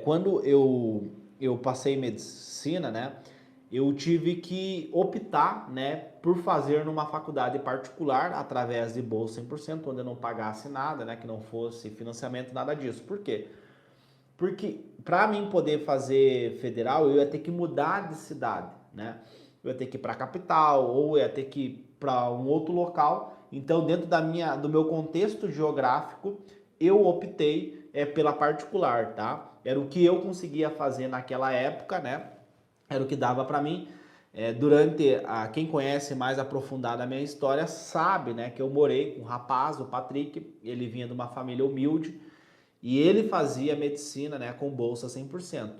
quando eu passei em medicina, né, eu tive que optar, né, por fazer numa faculdade particular através de bolsa 100%, onde eu não pagasse nada, né, que não fosse financiamento, nada disso. Por quê? Porque para mim poder fazer federal, eu ia ter que mudar de cidade, né? Eu ia ter que ir para a capital ou eu ia ter que ir para um outro local. Então, dentro do meu contexto geográfico, eu optei pela particular, tá? Era o que eu conseguia fazer naquela época, né? Era o que dava para mim. Quem conhece mais aprofundado a minha história sabe, né, que eu morei com um rapaz, o Patrick, ele vinha de uma família humilde, e ele fazia medicina, né, com bolsa 100%.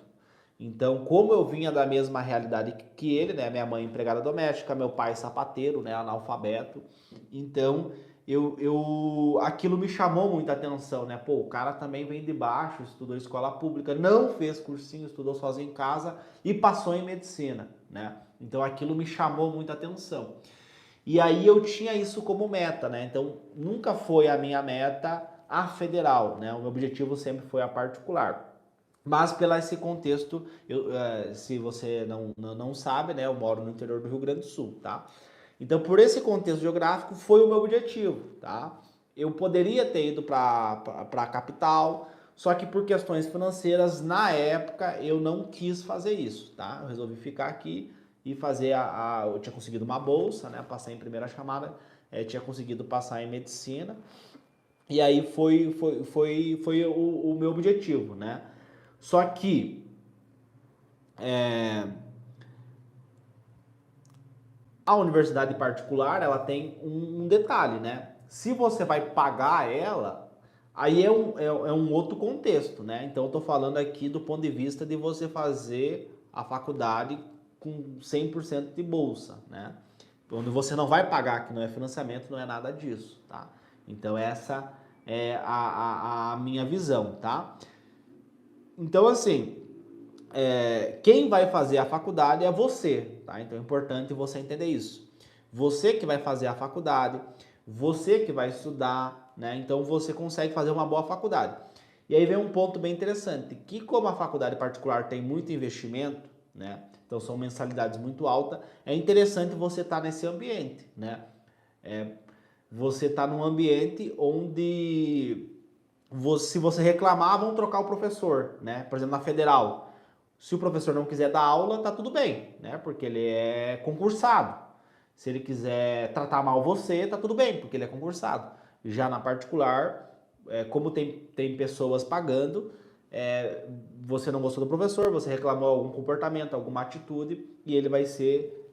Então, como eu vinha da mesma realidade que ele, né, minha mãe empregada doméstica, meu pai sapateiro, né, analfabeto, então aquilo me chamou muita atenção, né? Pô, o cara também vem de baixo, estudou escola pública, não fez cursinho, estudou sozinho em casa e passou em medicina, né? Então aquilo me chamou muita atenção. E aí eu tinha isso como meta, né? Então nunca foi a minha meta a federal, né? O meu objetivo sempre foi a particular. Mas pelo esse contexto, se você não sabe, né? Eu moro no interior do Rio Grande do Sul, tá? Então por esse contexto geográfico foi o meu objetivo, tá? Eu poderia ter ido para a capital, só que por questões financeiras, na época, eu não quis fazer isso, tá? Eu resolvi ficar aqui e fazer eu tinha conseguido uma bolsa, né? Passei em primeira chamada, tinha conseguido passar em medicina, e aí foi o meu objetivo, né? Só que é, a universidade particular, ela tem um detalhe, né? Se você vai pagar ela, aí é um outro contexto, né? Então eu tô falando aqui do ponto de vista de você fazer a faculdade com 100% de bolsa, né? Onde você não vai pagar, que não é financiamento, não é nada disso, tá? Então essa é a minha visão, tá? Então assim, quem vai fazer a faculdade é você, tá? Então é importante você entender isso. Você que vai fazer a faculdade, você que vai estudar, né? Então você consegue fazer uma boa faculdade. E aí vem um ponto bem interessante, que como a faculdade particular tem muito investimento, né? Então são mensalidades muito altas, é interessante você estar nesse ambiente, né? É, você está num ambiente onde se você reclamar, vão trocar o professor, né? Por exemplo, na federal. Se o professor não quiser dar aula, tá tudo bem, né? Porque ele é concursado. Se ele quiser tratar mal você, tá tudo bem, porque ele é concursado. Já na particular, como tem pessoas pagando, é, você não gostou do professor, você reclamou algum comportamento, alguma atitude, e ele vai ser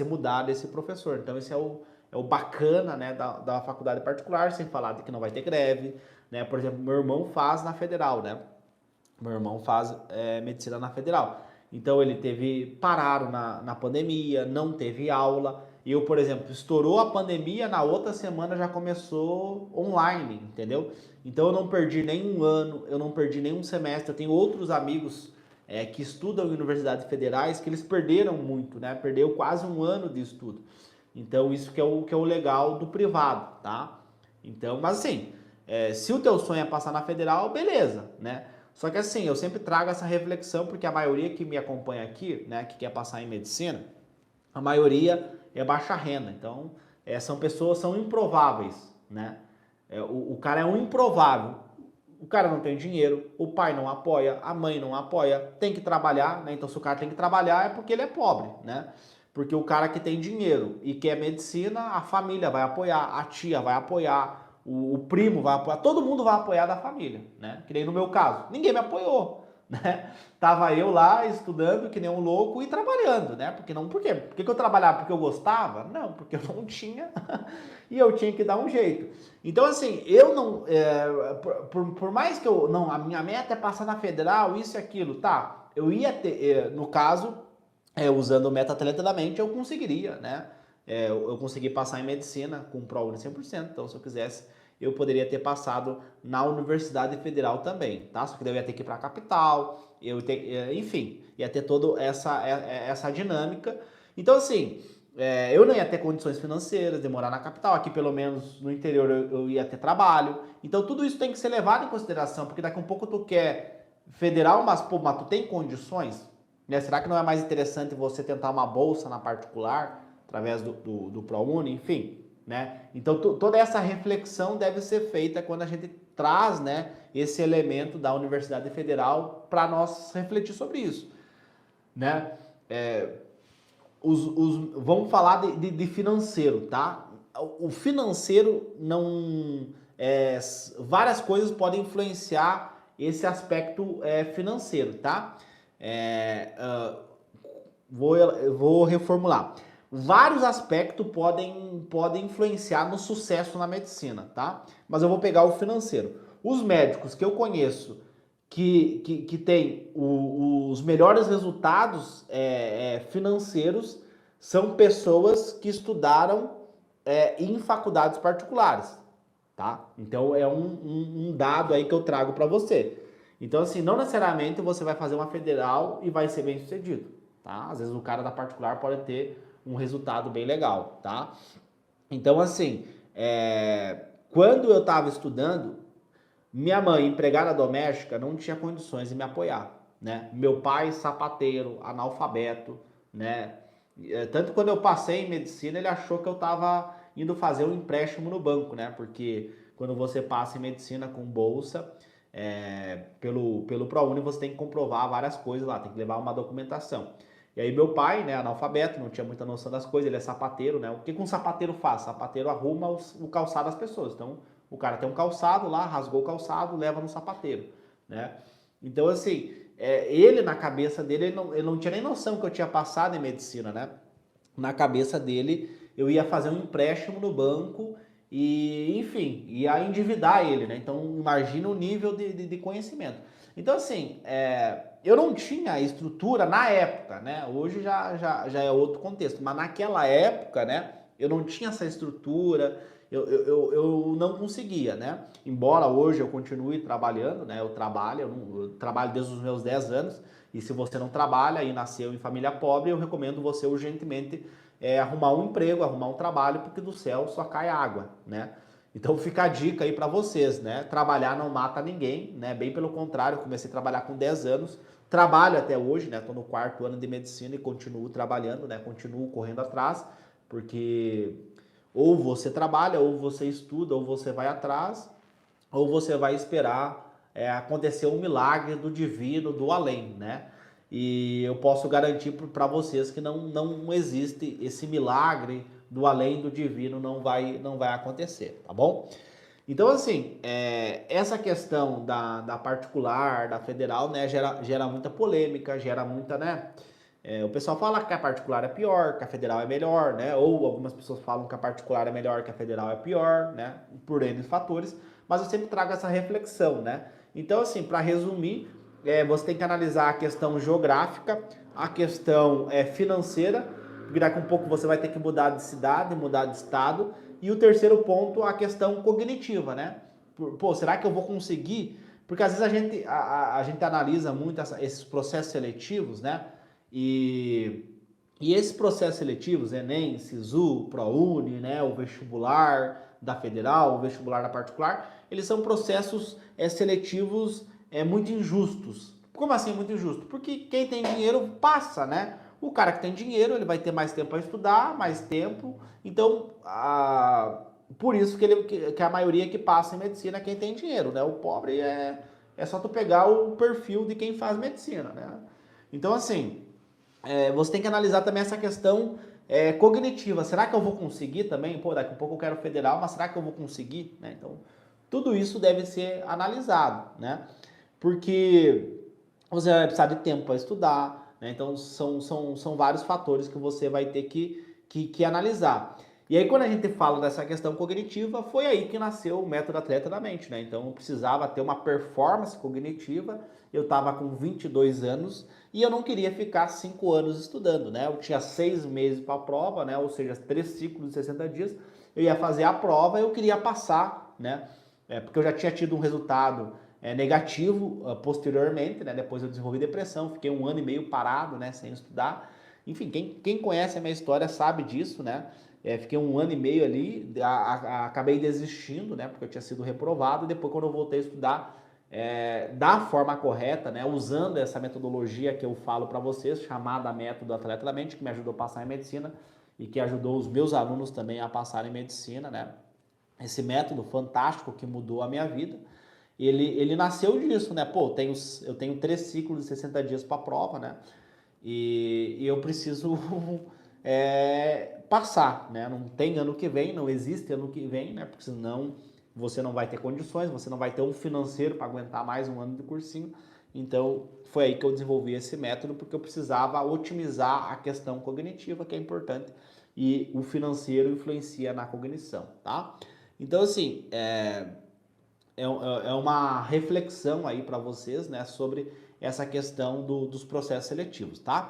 mudado esse professor. Então esse é o bacana, né, da faculdade particular, sem falar de que não vai ter greve, né? Por exemplo, meu irmão faz na federal, né? Meu irmão faz medicina na federal. Então pararam na pandemia, não teve aula. Eu, por exemplo, estourou a pandemia, na outra semana já começou online, entendeu? Então eu não perdi nenhum ano, eu não perdi nenhum semestre. Eu tenho outros amigos que estudam em universidades federais que eles perderam muito, né? Perdeu quase um ano de estudo. Então isso que é o legal do privado, tá? Então, mas assim, se o teu sonho é passar na federal, beleza, né? Só que assim, eu sempre trago essa reflexão porque a maioria que me acompanha aqui, né, que quer passar em medicina, a maioria é baixa renda. Então, são improváveis, né? O cara é um improvável. O cara não tem dinheiro, o pai não apoia, a mãe não apoia, tem que trabalhar, né? Então, se o cara tem que trabalhar é porque ele é pobre, né? Porque o cara que tem dinheiro e quer medicina, a família vai apoiar, a tia vai apoiar, o primo vai apoiar, todo mundo vai apoiar da família, né? Que nem no meu caso. Ninguém me apoiou, né? Tava eu lá estudando que nem um louco e trabalhando, né? Por quê? Por que eu trabalhava? Porque eu gostava? Não, porque eu não tinha e eu tinha que dar um jeito. Então, assim, eu não. Por mais que eu. Não, a minha meta é passar na federal, isso e aquilo, tá? Eu ia ter, no caso, usando o método atleta eu conseguiria, né? Eu consegui passar em medicina com prova de 100%, então se eu quisesse, eu poderia ter passado na Universidade Federal também, tá? Só que daí eu ia ter que ir para a capital, enfim, ia ter toda essa dinâmica. Então, assim, eu não ia ter condições financeiras de morar na capital, aqui pelo menos no interior eu ia ter trabalho. Então, tudo isso tem que ser levado em consideração, porque daqui a um pouco tu quer federal, mas, pô, mas tu tem condições? Né? Será que não é mais interessante você tentar uma bolsa na particular, através do ProUni, enfim, né? Então, toda essa reflexão deve ser feita quando a gente traz, né, esse elemento da Universidade Federal para nós refletir sobre isso, né? É, vamos falar de financeiro, tá? O financeiro não... várias coisas podem influenciar esse aspecto financeiro, tá? É, uh, vou reformular. Vários aspectos podem influenciar no sucesso na medicina, tá? Mas eu vou pegar o financeiro. Os médicos que eu conheço que têm os melhores resultados financeiros são pessoas que estudaram em faculdades particulares, tá? Então é um dado aí que eu trago para você. Então, assim, não necessariamente você vai fazer uma federal e vai ser bem sucedido, tá? Às vezes o cara da particular pode ter um resultado bem legal, tá? Então, assim, quando eu estava estudando, minha mãe, empregada doméstica, não tinha condições de me apoiar, né? Meu pai, sapateiro, analfabeto, né? Tanto quando eu passei em medicina, ele achou que eu estava indo fazer um empréstimo no banco, né? Porque quando você passa em medicina com bolsa, pelo ProUni, você tem que comprovar várias coisas lá, tem que levar uma documentação. E aí meu pai, né, analfabeto, não tinha muita noção das coisas, ele é sapateiro, né? O que um sapateiro faz? Sapateiro arruma o calçado das pessoas. Então, o cara tem um calçado lá, rasgou o calçado, leva no sapateiro, né? Então, assim, ele na cabeça dele, ele não tinha nem noção que eu tinha passado em medicina, né? Na cabeça dele, eu ia fazer um empréstimo no banco e, enfim, ia endividar ele, né? Então, imagina o nível de conhecimento. Então, assim, eu não tinha estrutura na época, né? Hoje já é outro contexto, mas naquela época, né? Eu não tinha essa estrutura, eu não conseguia, né? Embora hoje eu continue trabalhando, né? Eu trabalho desde os meus 10 anos, e se você não trabalha e nasceu em família pobre, eu recomendo você urgentemente arrumar um emprego, arrumar um trabalho, porque do céu só cai água, né? Então fica a dica aí para vocês, né? Trabalhar não mata ninguém, né? Bem pelo contrário, eu comecei a trabalhar com 10 anos, trabalho até hoje, né? Tô no 4º ano de medicina e continuo trabalhando, né? Continuo correndo atrás, porque ou você trabalha, ou você estuda, ou você vai atrás, ou você vai esperar acontecer um milagre do divino, do além, né? E eu posso garantir para vocês que não existe esse milagre do além do divino, não vai acontecer, tá bom? Então, assim, essa questão da particular, da federal, né, gera muita polêmica, gera muita, né? O pessoal fala que a particular é pior, que a federal é melhor, né? Ou algumas pessoas falam que a particular é melhor, que a federal é pior, né? Por N fatores, mas eu sempre trago essa reflexão, né? Então, assim, para resumir, você tem que analisar a questão geográfica, a questão financeira, porque daqui a um pouco você vai ter que mudar de cidade, mudar de estado, e o terceiro ponto, a questão cognitiva, né? Pô, será que eu vou conseguir? Porque às vezes a gente analisa muito esses processos seletivos, né? E, e esses processos seletivos, Enem, Sisu, ProUni, né, o vestibular da federal, o vestibular da particular, eles são processos seletivos muito injustos. Como assim muito injusto? Porque quem tem dinheiro passa, né? O cara que tem dinheiro, ele vai ter mais tempo para estudar, mais tempo. Então, por isso que a maioria que passa em medicina é quem tem dinheiro, né? O pobre é só tu pegar o perfil de quem faz medicina, né? Então, assim, você tem que analisar também essa questão cognitiva. Será que eu vou conseguir também? Pô, daqui a pouco eu quero federal, mas será que eu vou conseguir? Né? Então, tudo isso deve ser analisado, né? Porque você vai precisar de tempo para estudar, né? Então, são vários fatores que você vai ter que analisar. E aí, quando a gente fala dessa questão cognitiva, foi aí que nasceu o método Atleta da Mente, né? Então, eu precisava ter uma performance cognitiva. Eu estava com 22 anos e eu não queria ficar 5 anos estudando, né? Eu tinha 6 meses para a prova, né? Ou seja, 3 ciclos de 60 dias. Eu ia fazer a prova e eu queria passar, né? Porque eu já tinha tido um resultado negativo posteriormente, né? Depois eu desenvolvi depressão, fiquei 1 ano e meio parado, né? Sem estudar. Enfim, quem conhece a minha história sabe disso, né? Fiquei 1 ano e meio ali, acabei desistindo, né? Porque eu tinha sido reprovado. E depois, quando eu voltei a estudar, da forma correta, né, usando essa metodologia que eu falo para vocês, chamada Método Atleta da Mente, que me ajudou a passar em medicina e que ajudou os meus alunos também a passarem em medicina, né? Esse método fantástico que mudou a minha vida, ele nasceu disso, né? Pô, eu tenho 3 ciclos de 60 dias para a prova, né? E eu preciso passar, né? Não tem ano que vem, não existe ano que vem, né? Porque senão você não vai ter condições, você não vai ter um financeiro para aguentar mais um ano de cursinho. Então, foi aí que eu desenvolvi esse método, porque eu precisava otimizar a questão cognitiva, que é importante, e o financeiro influencia na cognição, tá? Então, assim, é uma reflexão aí para vocês, né, sobre essa questão dos processos seletivos, tá?